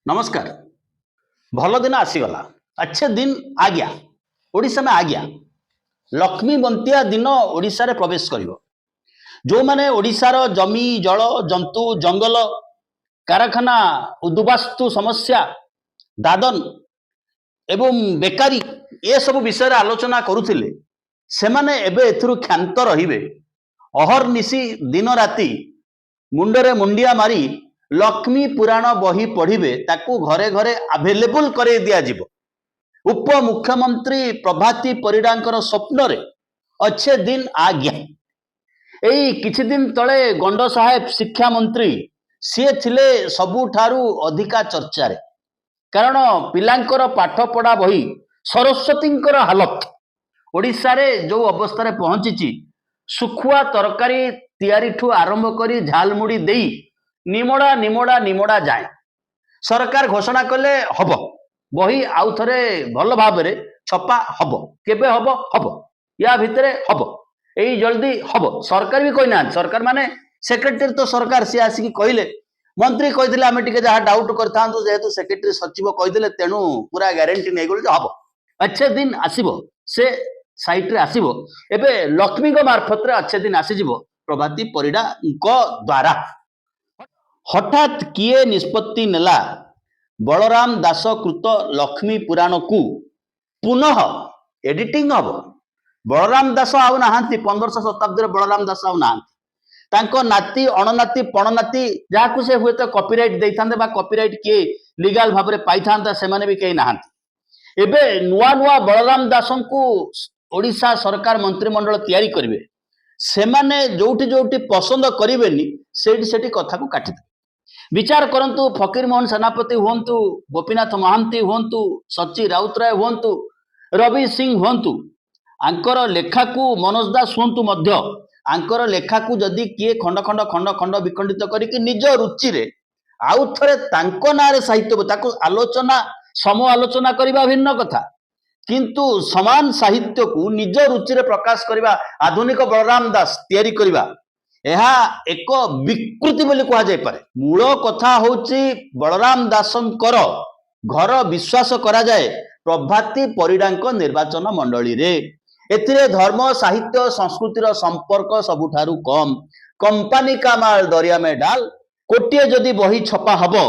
नमस्कार। भल दिन आसीगला, अच्छे दिन आ गया, ओडिशा में आ गया। लक्ष्मी बंतिया दिन ओडिशा रे प्रवेश करिवो। जो माने ओडिशार जमी जल जंतु जंगल कारखाना उद्वास्तु समस्या दादन एवं बेकारी ए सब विषय रे आलोचना करुथिले सेमाने एबे एथुरु क्षांत रहिबे। अहर्निशी दिन राति मुंडरे मुंडिया मारी लक्ष्मी पुराण बही पढ़िबे ताकू घरे घरे अवेलेबल करे दिया जिवो। उप मुख्यमंत्री प्रभाती परिडांकर स्वप्न रे अच्छे दिन आ गया। एई किछि दिन तळे गंड साहेब शिक्षा मंत्री सी थिले सबुठारु अधिका चर्चा रे, कारण पिलांकर पाठ पढ़ा बही सरस्वतींकर हालत ओडिशा रे जो अवस्था रे पहुंची, सुखुआ तरकारी तैयारी ठू आरंभ करी झालमुड़ी देई निमोड़ा निमोड़ा निमोड़ा जाए सरकार घोषणा कले हब बही आउ थरे भल भाव रे छपा हब। केबे हब हब या भितरे हब, एई जल्दी हब। सरकार भी कहि ना, सरकार माने सेक्रेटरी तो सरकार सी आसी कहले, मंत्री कहिथिले आमे टिके जहा डाउट करथांतु जेहेतु सेक्रेटरी सचिव कहिथिले तेनु पूरा ग्यारंटी नै गेल हब। अच्छे दिन आसीबो, से साइट रे आसीबो। एबे लक्ष्मी को मार्फत रे अच्छे दिन आसी जिवो प्रभाती परिडा को द्वारा। हठात किए निष्पत्ति नेला बलराम दास कृत लक्ष्मी पुराण को पुनः एडिटिंग हब। बलराम दास आउ नाहांती, 1500 शताब्दी बलराम दास आउ नाहांती। तांको नाती अणनाती पणनाती जाकु से हुए तो कॉपीराइट देइथांदे बा कॉपीराइट किए लीगल भाबरे पाइथांता सेमाने भी केही नाहांती। एबे नुआ नुआ बलराम दासन को ओडिशा सरकार मंत्रिमंडल तैयारी करिवे। सेमाने जोठी जोठी पसंद करिवेनी सेठी सेठी कथा को काटि विचार करंतु। फकीर मोहन सेनापति हुंतु, गोपीनाथ महांती हुंतु, सची राउतराय हुंतु, रवि सिंह हुंतु, आंकर लेखा को मनोज दास हुंतु मध्य आंकर लेखा को जदि किए खंड खंड खंड खंड विखंडित करिक निज रुचि रे आउ थरे तांको नारे साहित्य ताकू आलोचना सम आलोचना करिबा भिन्न कथा, किंतु समान साहित्य को निज रुचि रे प्रकाश करिबा आधुनिक बलराम दास तैयारी करिबा यह एक विकृति बोली कह जाय पारे। मूल कथा होची बलराम दासंकर घर विश्वास करा जाए प्रभाती परिडांक निर्वाचन मंडली रे। एथिरे धर्म साहित्य संस्कृतिर संपर्क सबुठारु कम। कंपनी का माल दरिया में डाल। कोटिए जदि बही छपा हबो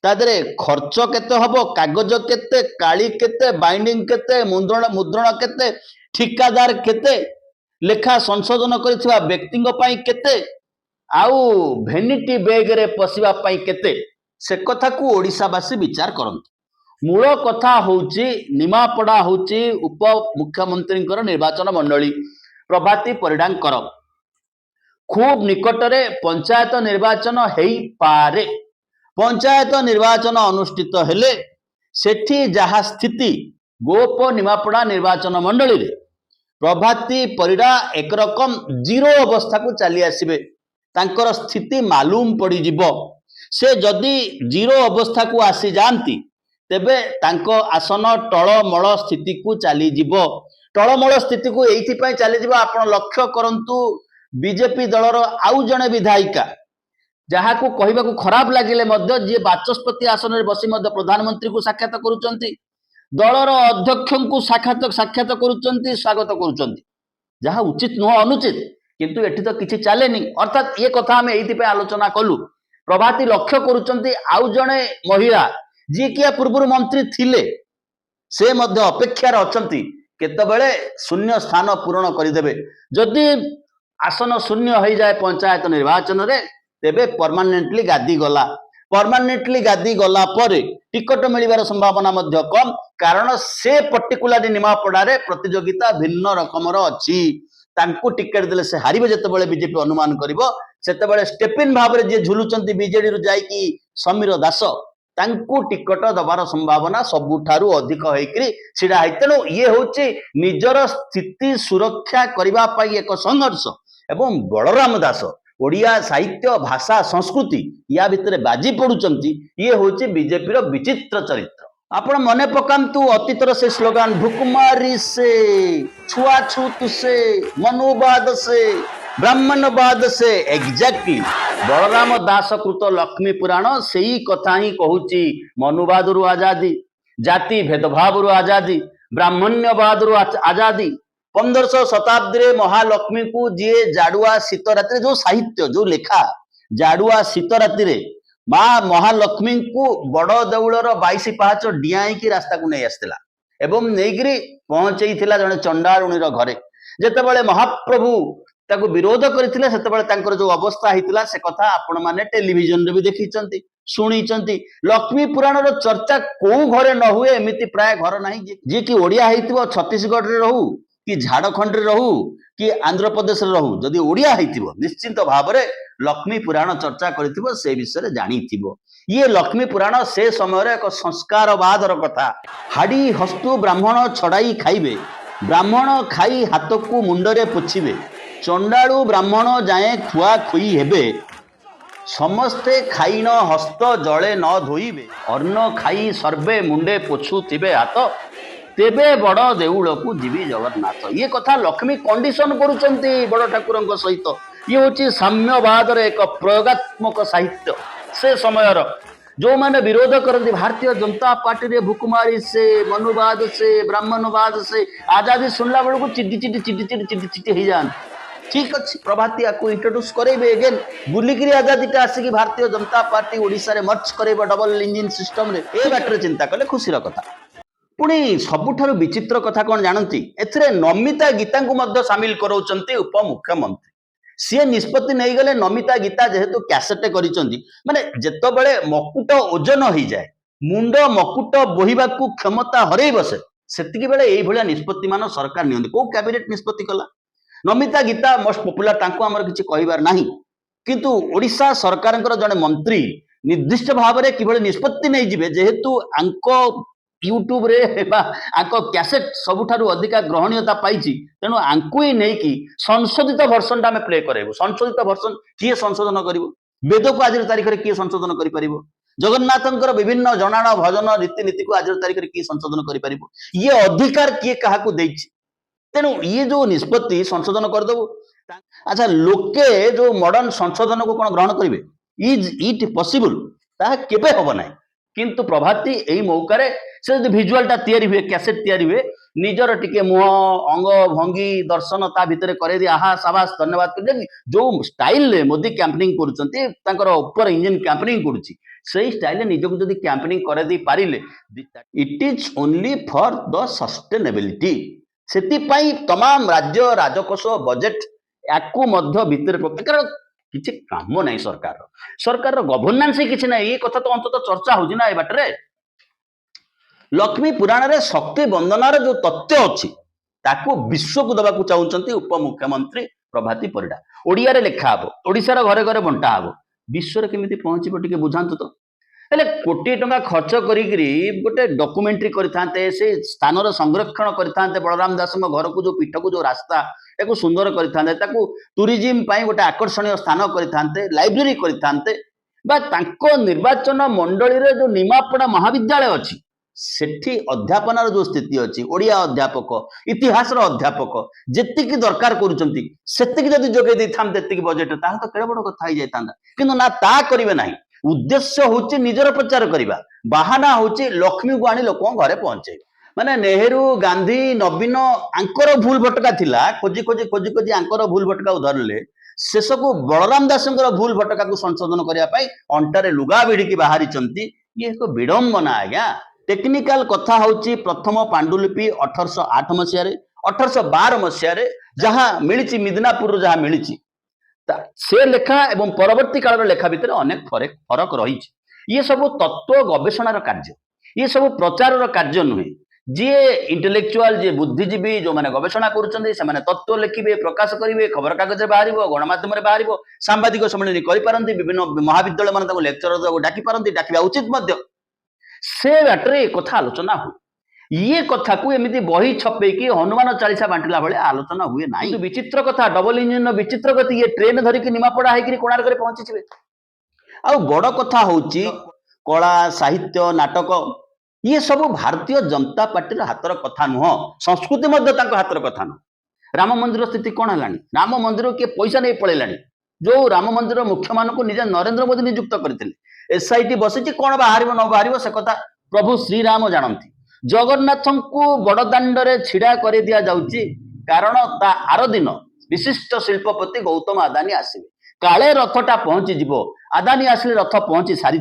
तादरे खर्च केते हबो, कागज केते, काली केते, बाइंडिंग केते, मुद्रण केते, ठिकादार केते, लेखा संशोधन करिथिबा व्यक्तिंग पई केते, आउ भेनिटी बैग रे पसिबा पई केते, से कथा को ओडिशावासी विचार करंत। मूल कथा होची निमापड़ा होची उप मुख्यमंत्री निर्वाचन मंडली प्रभाती परिडांकर खूब निकटरे पंचायत निर्वाचन हेई पारे। पंचायत निर्वाचन अनुष्ठित हेले सेठी जहा स्थिति गोप निमापड़ा निर्वाचन मंडली रे प्रभाती परिडा एक रकम जीरो अवस्था को चली आसीबे। तांकर स्थिति मालूम पड़ी जिवो। से जदि जीरो अवस्था को आसी जानती तेबे तांको आसन टळमळ स्थिति को चली जिवो। टळमळ स्थिति को एइथि पय चली जिवो। आपण लक्ष्य करंतु बीजेपी दलर आउ जणे विधायिका जहा को कहबा को खराब लागिले मध्य जे बाचस्पति आसन रे बसी मध्य प्रधानमंत्री को साक्षात करूचंती, दलर अध्यक्ष को साक्षात करूचंती, स्वागत करूचंती, जहा उचित नुह अनुचित, किंतु एठी तो किछि चलेनी। अर्थात ये कथा हमें एइथि पे आलोचना कलु। प्रभाती लक्ष्य करूचंती आउ जणे महिला जी किया पूर्व मंत्री थिले से मध्य अपेक्षार अछंती केतबेले शून्य स्थान पूरण करिदेबे। जदि आसन शून्य हो जाए पंचायत निर्वाचन रे तेबे परमानेंटली गादी गला। परमानेंटली गादी गला परे टिकट मिलिबार संभावना मध्य कम, कारण से पर्टिकुलर निमापड़ा रे प्रतियोगिता भिन्न रकमर अछि। तांको टिकट देले से हारिबे। जेतेबेले बीजेपी अनुमान करिवो सेतेबेले स्टेपिन भाबरे जे झुलुचंती बीजेडी रु जाई कि समीर दास तांको टिकट दबार संभावना सबुठारु अधिक होइकरी सिडा है। तेणु ये होची निजर स्थिति सुरक्षा करिबा पई एक संघर्ष। एवं बलराम दास ओडिया साहित्य भाषा संस्कृति या भितरे बाजी पड़ुचंती। ये होची बीजेपी रो विचित्र चरित्र। आपण मने पकांतु अतीतर से स्लोगान भुकुमारी से छुआछूत से मनुवाद से ब्राह्मणवाद से एग्जैक्टली बलराम दास कृत लक्ष्मी पुराण से ही कथा ही कहूची मनुवाद रु आजादी जाति भेदभाव रु आजादी ब्राह्मण्यवाद रु आजादी 1500 शताब्दी रे महालक्ष्मी को जी जाड़ुआ शीत रात्रि जो साहित्य जो लेखा जाड़ुआ शीत रात्रि माँ महालक्ष्मी को बड़ देउलर 22 पाहाच डियाई की रास्ता को नहीं आसला एवं नहींकि पहुंचे जड़े चंडारुणी घरे जितेबाला महाप्रभु ताको विरोध करथिले सेतेबाला तांकर जो अवस्था हितला से कथा आपण माने टेलीविजन रे भी देखिचंती शुणिचंती लक्ष्मी पुराण रो चर्चा को घरे न हुए एमिति प्राय घर नाही जे कि ओडिया हेतिबो छत्तीसगढ़ रे रहू कि झारखंड रे रहू कि आंध्र प्रदेश रे रहू जदि ओडिया हेतिबो निश्चित भाव रे लक्ष्मी पुराण चर्चा करथिबो से विषय रे जानिथिबो ये लक्ष्मी पुराण से समय रे एक संस्कारवादर कथा हाडी हस्तु ब्राह्मण छड़ाई खाइबे ब्राह्मण खाई हाथ को मुंडरे पोछिबे चंडालु ब्राह्मण जाए खुआ खुई हेबे समस्ते खाई न हस्त जले न धोइबे अन्न खाई सर्वे मुंडे पोछुथिबे हाथ तेबे बड़ देउल को जीवी जगन्नाथ ये कथा लक्ष्मी कंडीशन करुचंती बड़ ठाकुर सहित ये हूँ साम्यवादर एक प्रयोगात्मक साहित्य से समयर जो मैंने विरोध करती भारतीय जनता पार्टी रे भुकुमारी से मनुवाद से ब्राह्मणवाद से आजादी सुनला बेलू को चिड्डी चिड्डी चिड्डी चिड्डी चिड्डी चिड्डी हो जाती ठीक अच्छे प्रभाती आपको इंट्रोड्यूस करेबे एगेन बुलिकी आजादीटा आसिक भारतीय जनता पार्टी ओडिशा रे मर्च करेबे डबल इंजिन सिस्टम रे ए बाटरे चिंता कले खुशीर कथा पुणी सबुठारु विचित्र कथा कौन जानती एथिरे नमिता गीता को मध्य सामिल करौचंती उपमुख्यमंत्री सी निष्पत्ति नहीं गले नमिता गीता जेहेतु कैसेट करिचंती माने जेतबेले मकुट ओजन हो जाए मुंड मकुट बोहिबा को क्षमता हरई बसे सेतिकी बेले एई भलिया निष्पत्ति मान सरकार नियंती को कैबिनेट निष्पत्ति कला नमिता गीता मोस्ट पॉपुलर तांको हमर किछि कहिबार नाही किंतु ओडिशा सरकारଙ୍କର जने मंत्री निर्दिष्ट भाव रे किबळे निष्पत्ति नै जिवे जेहेतु आंको यूट्यूब रे आंको कैसेट सबुठारु अधिका ग्रहणीयता पाइछि तेणु आंकु ही नहीं कि संशोधित वर्षन टा प्ले करेबो संशोधित वर्षन किए संशोधन करिवो वेद को आज तारीख रे किए संशोधन करि परिबो जगन्नाथंकर विभिन्न जनाण भजन रीतिनीति को आज तारीख रे किए संशोधन करि परिबो ये अधिकार किए काहाकू दैछि तेणु ये जो निष्पत्ति संशोधन करदेबू अच्छा लोके जो मॉडर्न संशोधन को कौन ग्रहण करेंगे इज इट पॉसिबल ताहा केबे हबो नाही किंतु प्रभाती एई मौका से जो भिजुआलटा तैयारी हुए कैसेट तैयारी हुए निजर टिके मुह अंग भंगी दर्शन ता भितर करे दिए आहा साबास धन्यवाद कर जो स्टाइल रे मोदी कैंपेनिंग करुचंती तांकर ऊपर इंजन कैंपेनिंग करुची सही स्टाइल निजक जदि कैंपेनिंग करे दी पारिले it is only for the sustainability सेतिपाई तमाम राज्य राजकोष बजेट याकू मध्य भितर कारण किछि काम नहीं सरकार गवर्नेंस ही किछि नहीं ये कथा तो अंततः चर्चा होछि ना ए बाटरे लक्ष्मी पुराण रे शक्ति वंदनार जो तथ्य अच्छी ताकू विश्व को दबाकू चाहूचंती उपमुख्यमंत्री प्रभाती परिडा ओडिया रे लेखा हबो ओडिसा रे घरे घरे बंटा हबो विश्व रे केमिति पहुंचीबो टिके बुझांतु तो हेले कोटी टंका खर्च करिकरी गोटे डॉक्यूमेंट्री करथांते से स्थान रो संरक्षण करथांते बलराम दास घर को जो पीठ को जो रास्ता एको सुंदर करथांते ताकू टूरिज्म पई गोटे आकर्षणीय स्थान करथांते लाइब्रेरी करथांते बा तांको निर्वाचन मंडली रे जो निमापड़ा महाविद्यालय अछि सेठी अध्यापनार जो स्थिति अच्छी ओडिया अध्यापक इतिहास अध्यापक जेतिकी दरकार करुचंती सेतिकी जदि जोगे दै थांते तेतिकी बजेट ता तो केड़े बड़ कथा ही जायतांदा किंतु ना ता करिवे नाही उद्देश्य होची निजर प्रचार करिबा बाहाना होची लक्ष्मी को आनी लोक घरे पहुंचे माने नेहरू गांधी नवीन आंकर भूल भटका थिला खोजी खोजी खोजी खोजी आंकर भूल भटका धरले शेष को बलराम दासंकर भूल भटका को संशोधन करिया पई अंटारे लुगा भिड़िकी बाहरी चंती ये एक विडंबना आज्ञा टेक्निकल कथा होची प्रथम पांडुलिपि 1808 मसीह 1812 मसीह जहाँ मिली मिदनापुर जहाँ मिली से लेखा एवं परवर्ती काल लेखा भितर अनेक फरक रही ये सब तत्व गवेषणार कार्य ये सब प्रचार कार्य नुहे जी इंटेलेक्चुआल जी बुद्धिजीवी जो मैंने गवेषणा कर तत्व लिखे प्रकाश करेंगे खबर कागज बाहर गणमाध्यम बाहर सांबादिक सम्मेलन करें विभिन्न महाविद्यालय मान लेक्चर डाकी पारती डाकिबा उचित से बाटरे कथा आलोचना हुए ये कथा को एमती बही छपेकी हनुमान चालीसा बांटिला भाई आलोचना हुए ना विचित्र कथा डबल इंजिन विचित्र गति ये ट्रेन धरिकी निमापड़ा होकर कोणार्क पहुंची आ बड़ कथा होची कला साहित्य नाटक ये सब भारतीय जनता पार्टी हाथर कथा नुह संस्कृति हाथर कथा नुह राम मंदिर स्थिति कौन है? राम मंदिर किए पैसा नहीं पलैलानी जो राम मंदिर मुख्य मान को निजे नरेंद्र मोदी नियुक्त करते एसआईटी बसी कौन बाहर न बाहर से कथा प्रभु श्रीराम जानती जगन्नाथ को बड़दाण्ड छिड़ा कर दि जाऊँगी कारण ता आर दिन विशिष्ट शिल्पपति गौतम अदानी आसवे काले रथटा पहुंची जीव अदानी आसिले रथ पहुंची सारी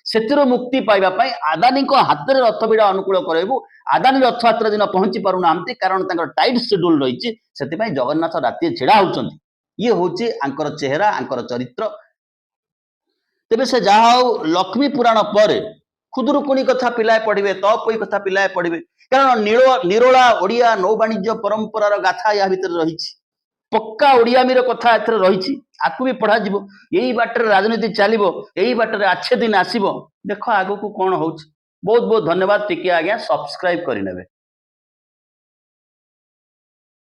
से मुक्ति पाइबा अदानी हाथ में रथ भिड़ा अनुकूल करेबू अदानी रथयात्रा दिन पहुंची पारु ना कारण टाइट शेड्यूल रही से जगन्नाथ राति छिड़ा होती ये हूँ आंकर चेहरा आंकर चरित्र तेबे से जहा लक्ष्मी पुराण पर खुदुरुकुणी कथा पिलाए पढ़े तपई कथा पिलाए पढ़े कारण निरोला ओडिया नौ वाणिज्य परंपरार गाथा या भितर रही पक्का ओडियामीर कथा एथरे रही आपको भी पढ़ा यही बाटर राजनीति चलो यही बाटर अच्छे दिन आसब देख आगू को कौन हो बहुत बहुत धन्यवाद टिके आज्ञा सब्सक्राइब करने।